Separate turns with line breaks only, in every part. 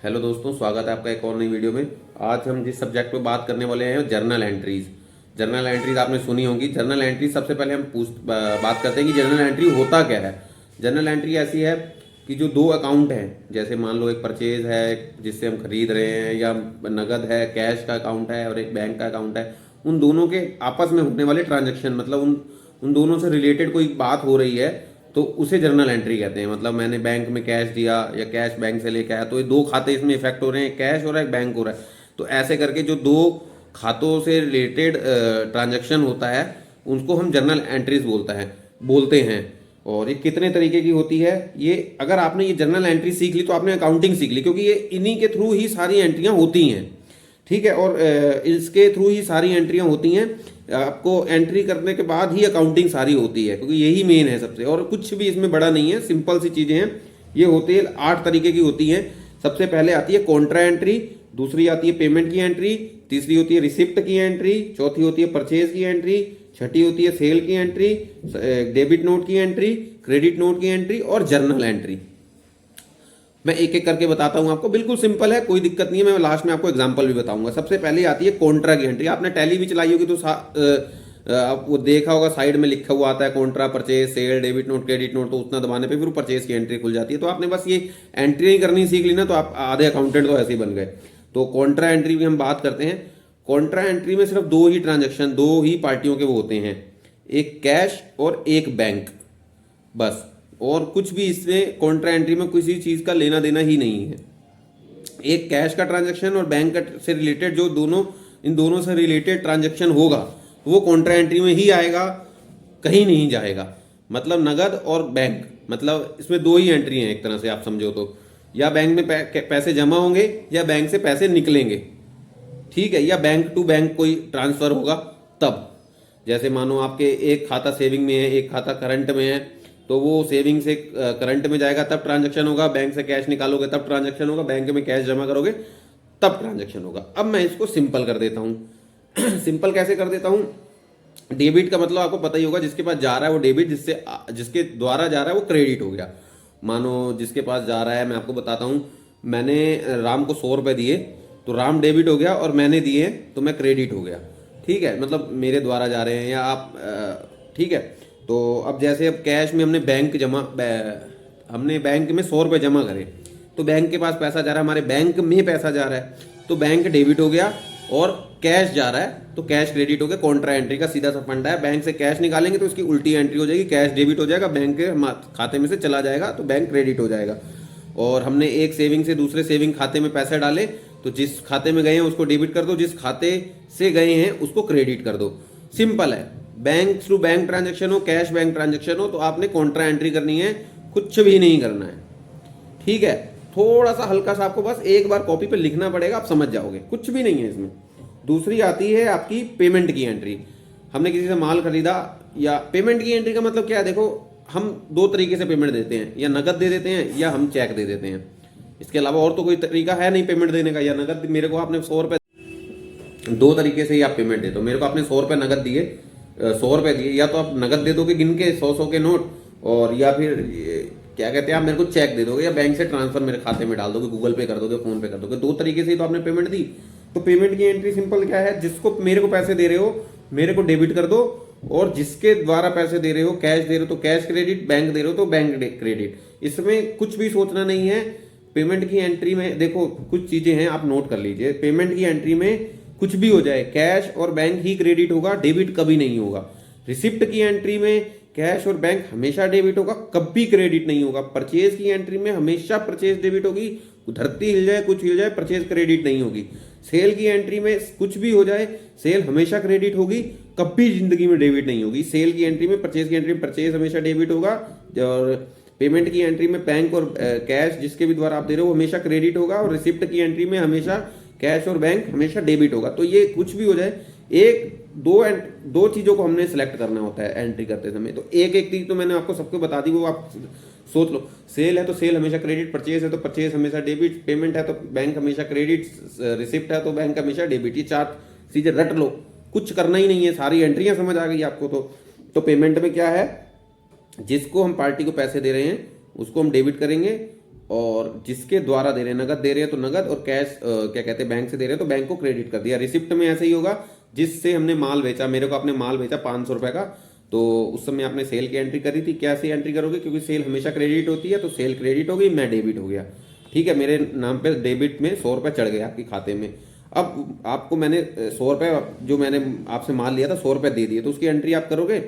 Hello दोस्तों, स्वागत है आपका एक और नई वीडियो में। आज हम जिस सब्जेक्ट पे बात करने वाले हैं जर्नल एंट्रीज। जर्नल एंट्रीज आपने सुनी होंगी। जर्नल एंट्रीज सबसे पहले हम बात करते हैं कि जर्नल एंट्री होता क्या है। जर्नल एंट्री ऐसी है कि जो दो अकाउंट हैं, जैसे मान लो एक परचेज है जिससे हम खरीद रहे हैं, या नगद है, कैश का अकाउंट है, और एक बैंक का अकाउंट है। उन दोनों के आपस में होने वाले ट्रांजेक्शन, मतलब उन उन दोनों से रिलेटेड कोई बात हो रही है तो उसे जर्नल एंट्री कहते हैं। मतलब मैंने बैंक में कैश दिया या कैश बैंक से लेके आया, तो ये दो खाते इसमें इफेक्ट हो रहे हैं, कैश हो रहा है, एक बैंक हो रहा है। तो ऐसे करके जो दो खातों से रिलेटेड ट्रांजैक्शन होता है उसको हम जर्नल एंट्रीज बोलते हैं। और ये कितने तरीके की होती है, ये अगर आपने ये जर्नल एंट्री सीख ली तो आपने अकाउंटिंग सीख ली, क्योंकि ये इन्हीं के थ्रू ही सारी एंट्रियां होती हैं। ठीक है। और इसके थ्रू ही सारी एंट्रियां होती हैं। आपको एंट्री करने के बाद ही अकाउंटिंग सारी होती है, क्योंकि यही मेन है सबसे। और कुछ भी इसमें बड़ा नहीं है, सिंपल सी चीज़ें हैं। ये होती है 8 तरीके की होती हैं। सबसे पहले आती है कॉन्ट्रा एंट्री, दूसरी आती है पेमेंट की एंट्री, तीसरी होती है रिसिप्ट की एंट्री, चौथी होती है परचेज की एंट्री, छठी होती है सेल की एंट्री, डेबिट नोट की एंट्री, क्रेडिट नोट की एंट्री और जर्नल एंट्री। मैं एक एक करके बताता हूं आपको, बिल्कुल सिंपल है, कोई दिक्कत नहीं है। मैं लास्ट में आपको एग्जांपल भी बताऊंगा। सबसे पहले आती है कॉन्ट्रा की एंट्री। आपने टैली भी चलाई होगी तो आप वो देखा होगा, साइड में लिखा हुआ आता है contra, purchase, sale, debit note, credit note. तो उतना दबाने पे फिर परचेज की एंट्री खुल जाती है। तो आपने बस ये एंट्री नहीं करनी सीख ली ना, तो आप आधे अकाउंटेंट तो ऐसे ही बन गए। तो कॉन्ट्रा एंट्री की हम बात करते हैं। कॉन्ट्रा एंट्री में सिर्फ दो ही ट्रांजेक्शन, दो ही पार्टियों के वो होते हैं, एक कैश और एक बैंक, बस। और कुछ भी इसमें कॉन्ट्रा एंट्री में किसी चीज़ का लेना देना ही नहीं है। एक कैश का ट्रांजैक्शन और बैंक से रिलेटेड जो इन दोनों से रिलेटेड ट्रांजैक्शन होगा वो कॉन्ट्रा एंट्री में ही आएगा, कहीं नहीं जाएगा। मतलब नगद और बैंक, मतलब इसमें दो ही एंट्री हैं एक तरह से आप समझो तो। या बैंक में पैसे जमा होंगे या बैंक से पैसे निकलेंगे। ठीक है। या बैंक टू बैंक कोई ट्रांसफर होगा तब। जैसे मानो आपके एक खाता सेविंग में है, एक खाता करंट में है, तो वो सेविंग से करंट में जाएगा तब ट्रांजैक्शन होगा, बैंक से कैश निकालोगे तब ट्रांजैक्शन होगा, बैंक में कैश जमा करोगे तब ट्रांजैक्शन होगा। अब मैं इसको सिंपल कर देता हूँ। सिंपल कैसे कर देता हूँ? डेबिट का मतलब आपको पता ही होगा, जिसके पास जा रहा है वो डेबिट, जिसके द्वारा जा रहा है वो क्रेडिट हो गया। मानो जिसके पास जा रहा है, मैं आपको बताता हूँ, मैंने राम को 100 रुपये दिए तो राम डेबिट हो गया, और मैंने दिए तो मैं क्रेडिट हो गया। ठीक है। मतलब मेरे द्वारा जा रहे हैं या आप, ठीक है। तो अब जैसे अब कैश में हमने बैंक में 100 रुपये जमा करे, तो बैंक के पास पैसा जा रहा है, हमारे बैंक में पैसा जा रहा है, तो बैंक डेबिट हो गया। और कैश जा रहा है तो कैश क्रेडिट हो गया। कॉन्ट्रा एंट्री का सीधा सा फंडा है। बैंक से कैश निकालेंगे तो उसकी उल्टी एंट्री हो जाएगी, कैश डेबिट हो जाएगा, बैंक के खाते में से चला जाएगा तो बैंक क्रेडिट हो जाएगा। और हमने एक सेविंग से दूसरे सेविंग खाते में पैसे डाले, तो जिस खाते में गए हैं उसको डेबिट कर दो, जिस खाते से गए हैं उसको क्रेडिट कर दो। सिंपल है। बैंक थ्रू बैंक ट्रांजेक्शन हो, कैश बैंक ट्रांजेक्शन हो, तो आपने कॉन्ट्रा एंट्री करनी है, कुछ भी नहीं करना है। ठीक है। थोड़ा सा हल्का सा आपको बस एक बार कॉपी पे लिखना पड़ेगा, आप समझ जाओगे, कुछ भी नहीं है इसमें। दूसरी आती है आपकी पेमेंट की एंट्री। हमने किसी से माल खरीदा, या पेमेंट की एंट्री का मतलब क्या है? देखो, हम दो तरीके से पेमेंट देते हैं, या नगद दे देते हैं या हम चेक दे देते हैं। इसके अलावा और तो कोई तरीका है नहीं पेमेंट देने का। या नगद, मेरे को आपने 100 रुपये, दो तरीके से ही आप पेमेंट दे दो। मेरे को आपने 100 रुपये नगद दिए, 100 रुपये दिए, या तो आप नगद दे दोगे गिन के 100 के नोट, और या फिर क्या कहते हैं, आप मेरे को चेक दे दोगे, या बैंक से ट्रांसफर मेरे खाते में डाल दोगे, गूगल पे कर दोगे, फोन पे कर दोगे। दो तरीके से ही तो आपने पेमेंट दी। तो पेमेंट की एंट्री सिंपल क्या है? जिसको मेरे को पैसे दे रहे हो, मेरे को डेबिट कर दो, और जिसके द्वारा पैसे दे रहे हो, कैश दे रहे हो तो कैश क्रेडिट, बैंक दे रहे हो तो बैंक क्रेडिट। इसमें कुछ भी सोचना नहीं है। पेमेंट की एंट्री में देखो कुछ चीजें हैं, आप नोट कर लीजिए। पेमेंट की एंट्री में कुछ भी हो जाए, कैश और बैंक ही क्रेडिट होगा, डेबिट कभी नहीं होगा। रिसिप्ट की एंट्री में कैश और बैंक हमेशा डेबिट होगा, कभी क्रेडिट नहीं होगा। परचेज की एंट्री में हमेशा परचेज डेबिट होगी, धरती हिल जाए, कुछ हिल जाए, परचेज क्रेडिट नहीं होगी। सेल की एंट्री में कुछ भी हो जाए, सेल हमेशा क्रेडिट होगी, कभी जिंदगी में डेबिट नहीं होगी। सेल की एंट्री में, परचेज की एंट्री में परचेज हमेशा डेबिट होगा, और पेमेंट की एंट्री में बैंक और कैश जिसके भी द्वारा आप दे रहे हो हमेशा क्रेडिट होगा, और रिसिप्ट की एंट्री में हमेशा कैश और बैंक हमेशा डेबिट होगा। तो ये कुछ भी हो जाए, दो चीजों को हमने सेलेक्ट करना होता है एंट्री करते समय। तो एक एक चीज तो मैंने आपको सबको बता दी, वो आप सोच लो। सेल है तो सेल हमेशा क्रेडिट, परचेज है तो परचेज हमेशा डेबिट, पेमेंट है तो बैंक हमेशा क्रेडिट, रिसिप्ट है तो बैंक हमेशा डेबिट। ये 4 चीजें रट लो, कुछ करना ही नहीं है, सारी एंट्रियां समझ आ गई आपको। तो पेमेंट में क्या है? जिसको हम पार्टी को पैसे दे रहे हैं उसको हम डेबिट करेंगे, और जिसके द्वारा दे रहे हैं, नगद दे रहे हैं तो नगद, और कैश क्या कहते हैं बैंक से दे रहे हैं तो बैंक को क्रेडिट कर दिया। रिसिप्ट में ऐसे ही होगा, जिससे हमने माल बेचा, मेरे को आपने माल बेचा 500 रुपए का, तो उस समय आपने सेल की एंट्री करी थी। कैसे एंट्री करोगे, क्योंकि सेल हमेशा क्रेडिट होती है, तो सेल क्रेडिट हो गई, मैं डेबिट हो गया। ठीक है, मेरे नाम पे डेबिट में 100 रुपये चढ़ गया आपके खाते में। अब आपको मैंने 100 रुपये, जो मैंने आपसे माल लिया था 100 रुपये दे दिए, तो उसकी एंट्री आप करोगे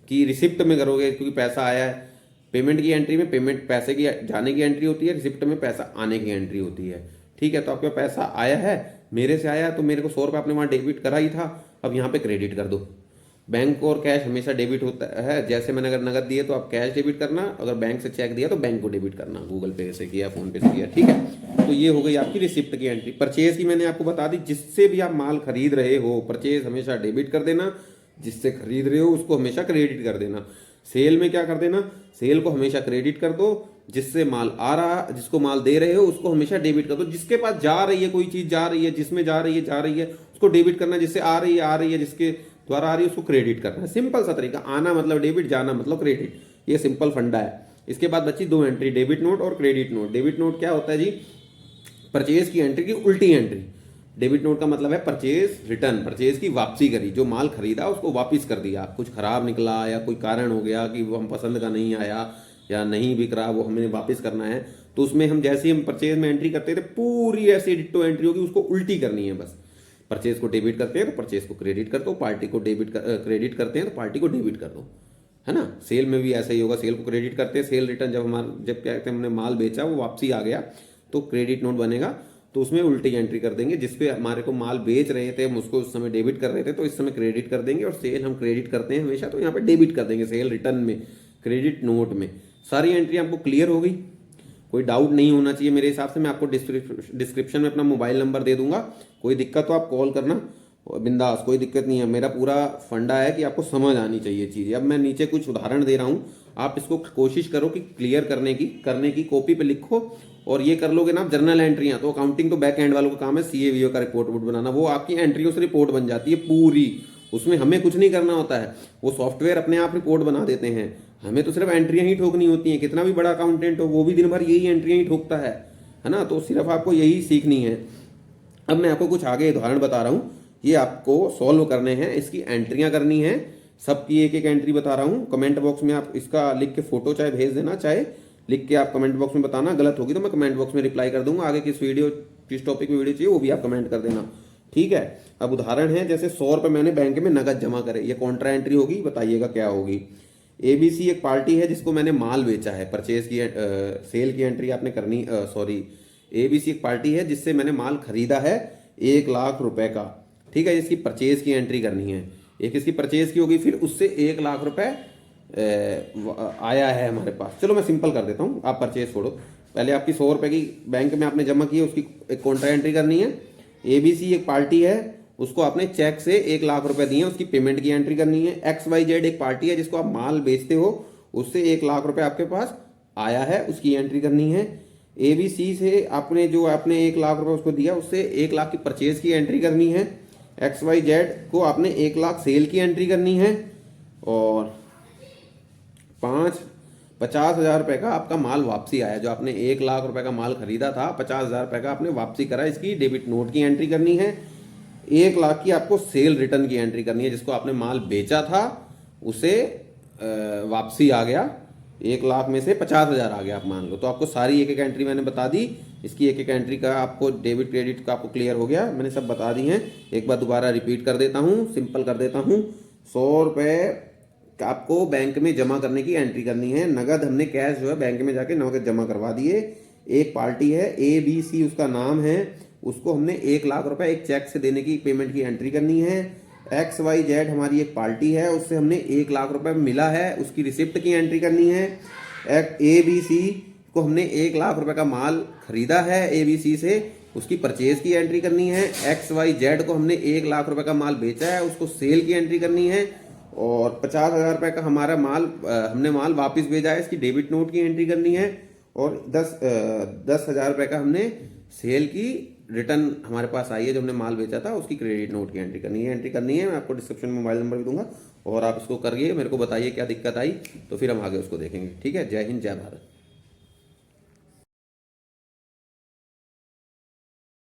कि रिसिप्ट में करोगे, क्योंकि पैसा आया है। पेमेंट की एंट्री में पेमेंट पैसे की जाने की एंट्री होती है, रिसिप्ट में पैसा आने की एंट्री होती है। ठीक है, तो आपके पैसा आया है, मेरे से आया, तो मेरे को 100 रुपये आपने वहाँ डेबिट करा ही था, अब यहाँ पे क्रेडिट कर दो। बैंक और कैश हमेशा डेबिट होता है। जैसे मैंने अगर नगद दिए तो आप कैश डेबिट करना, अगर बैंक से चेक दिया तो बैंक को डेबिट करना, गूगल पे से किया, फोन पे से किया। ठीक है, तो ये हो गई आपकी रिसिप्ट की एंट्री। परचेज की मैंने आपको बता दी, जिससे भी आप माल खरीद रहे हो, परचेज हमेशा डेबिट कर देना, जिससे खरीद रहे हो उसको हमेशा क्रेडिट कर देना। सेल में क्या कर देना, सेल को हमेशा क्रेडिट कर दो, जिससे माल आ रहा, जिसको माल दे रहे हो उसको हमेशा डेबिट कर दो। जिसके पास जा रही है, कोई चीज जा रही है, जिसमें जा रही है उसको डेबिट करना, जिससे आ रही है, जिसके द्वारा आ रही है उसको क्रेडिट करना है। सिंपल सा तरीका, आना मतलब डेबिट, जाना मतलब क्रेडिट, ये सिंपल फंडा है। इसके बाद बची 2 एंट्री, डेबिट नोट और क्रेडिट नोट। डेबिट नोट क्या होता है जी, परचेज की एंट्री की उल्टी एंट्री। डेबिट नोट का मतलब है परचेज रिटर्न, परचेज की वापसी करी, जो माल खरीदा उसको वापस कर दिया। कुछ खराब निकला या कोई कारण हो गया कि वो हम पसंद का नहीं आया या नहीं बिक रहा, वो हमें वापस करना है, तो उसमें हम जैसे ही हम परचेज में एंट्री करते थे, पूरी ऐसी डिट्टो एंट्री होगी, उसको उल्टी करनी है बस। परचेज को डेबिट करते हैं तो परचेज को क्रेडिट कर दो, पार्टी को क्रेडिट करते हैं तो पार्टी को डेबिट कर दो, है ना। सेल में भी ऐसा ही होगा, सेल को क्रेडिट करते हैं, सेल रिटर्न जब क्या कहते हैं हमने माल बेचा वो वापसी आ गया तो क्रेडिट नोट बनेगा, तो उसमें उल्टी एंट्री कर देंगे। जिसपे हमारे को माल बेच रहे थे हम उसको उस समय डेबिट कर रहे थे, तो इस समय क्रेडिट कर देंगे। और सेल हम क्रेडिट करते हैं हमेशा, तो यहाँ पे डेबिट कर देंगे, सेल रिटर्न में, क्रेडिट नोट में। सारी एंट्री आपको क्लियर हो गई, कोई डाउट नहीं होना चाहिए मेरे हिसाब से। मैं आपको डिस्क्रिप्शन में अपना मोबाइल नंबर दे दूंगा, कोई दिक्कत तो आप कॉल करना बिंदास, कोई दिक्कत नहीं है। मेरा पूरा फंडा है कि आपको समझ आनी चाहिए चीज़। अब मैं नीचे कुछ उदाहरण दे रहा हूँ, आप इसको कोशिश करो कि क्लियर करने की कॉपी पे लिखो, और ये कर लोगे ना आप जर्नल एंट्रियाँ, तो अकाउंटिंग तो बैक एंड वालों का काम है, सीए वीओ का रिपोर्ट बनाना, वो आपकी एंट्रियों से रिपोर्ट बन जाती है पूरी। उसमें हमें कुछ नहीं करना होता है, वो सॉफ्टवेयर अपने आप रिपोर्ट बना देते हैं, हमें तो सिर्फ एंट्रियां ही ठोकनी होती हैं। कितना भी बड़ा अकाउंटेंट हो वो भी दिन भर यही एंट्रियां ही ठोकता है ना। तो सिर्फ आपको यही सीखनी है। अब मैं आपको कुछ आगे उदाहरण बता रहा हूँ, ये आपको सॉल्व करने हैं, इसकी एंट्रियां करनी है, सबकी एक एक एंट्री बता रहा हूँ। कमेंट बॉक्स में आप इसका लिख के फोटो चाहे भेज देना, चाहे लिख के आप कमेंट बॉक्स में बताना, गलत होगी तो मैं कमेंट बॉक्स में रिप्लाई कर दूंगा। आगे किस वीडियो, किस टॉपिक में वीडियो चाहिए वो भी आप कमेंट कर देना, ठीक है। अब उदाहरण है, जैसे 100 रुपये मैंने बैंक में नगद जमा करे, ये कॉन्ट्रा एंट्री होगी, बताइएगा क्या होगी। एबीसी एक पार्टी है जिसको मैंने माल बेचा है, परचेज की सेल की एंट्री आपने करनी, सॉरी, एबीसी एक पार्टी है जिससे मैंने माल खरीदा है 1 लाख रुपए का, ठीक है। इसकी परचेज की एंट्री करनी है, एक इसकी परचेज की होगी, फिर उससे 1 लाख रुपए आया है हमारे पास। चलो मैं सिंपल कर देता हूँ, आप परचेज छोड़ो, पहले आपकी 100 रुपए की बैंक में आपने जमा की है, उसकी एक कॉन्ट्रा एंट्री करनी है। एबीसी एक पार्टी है, उसको आपने चेक से 1 लाख रुपए दिए, उसकी पेमेंट की एंट्री करनी है। XYZ एक पार्टी है जिसको आप माल बेचते हो, उससे 1 लाख रुपए आपके पास आया है, उसकी एंट्री करनी है। ABC से आपने 1 लाख रुपए उसको दिया, उससे 1 लाख की परचेज की एंट्री करनी है। XYZ को आपने 1 लाख सेल की एंट्री करनी है, और 50,000 रुपए का आपका माल वापसी आया। जो आपने 1 लाख रुपए का माल खरीदा था, 50,000 रुपए का आपने वापसी करा, इसकी डेबिट नोट की एंट्री करनी है। 1 लाख की आपको सेल रिटर्न की एंट्री करनी है, जिसको आपने माल बेचा था उसे वापसी आ गया, 1 लाख में से 50,000 आ गया आप मान लो। तो आपको सारी एक एक एंट्री मैंने बता दी, इसकी एक एक एंट्री का आपको डेबिट क्रेडिट का आपको क्लियर हो गया, मैंने सब बता दी हैं। एक बार दोबारा रिपीट कर देता हूँ, सिंपल कर देता हूँ। 100 रुपये आपको बैंक में जमा करने की एंट्री करनी है, नगद हमने कैश जो है बैंक में जाके नगद जमा करवा दिए। एक पार्टी है ABC उसका नाम है, उसको हमने 1 लाख रुपए एक चेक से देने की पेमेंट की एंट्री करनी है। XYZ हमारी एक पार्टी है, उससे हमने 1 लाख रुपए मिला है, उसकी रिसिप्ट की एंट्री करनी है। ABC को हमने 1 लाख रुपए का माल खरीदा है ABC से, उसकी परचेज की एंट्री करनी है। XYZ को हमने 1 लाख रुपए का माल बेचा है, उसको सेल की एंट्री करनी है। और 50,000 रुपए का हमारा माल हमने माल वापस भेजा है, इसकी डेबिट नोट की एंट्री करनी है। और 10,000 रुपए का हमने सेल की रिटर्न हमारे पास आई है, जो हमने माल बेचा था, उसकी क्रेडिट नोट की एंट्री करनी है। मैं आपको डिस्क्रिप्शन में मोबाइल नंबर भी दूंगा, और आप इसको करिए, मेरे को बताइए क्या दिक्कत आई, तो फिर हम आगे उसको देखेंगे, ठीक है। जय हिंद, जय भारत।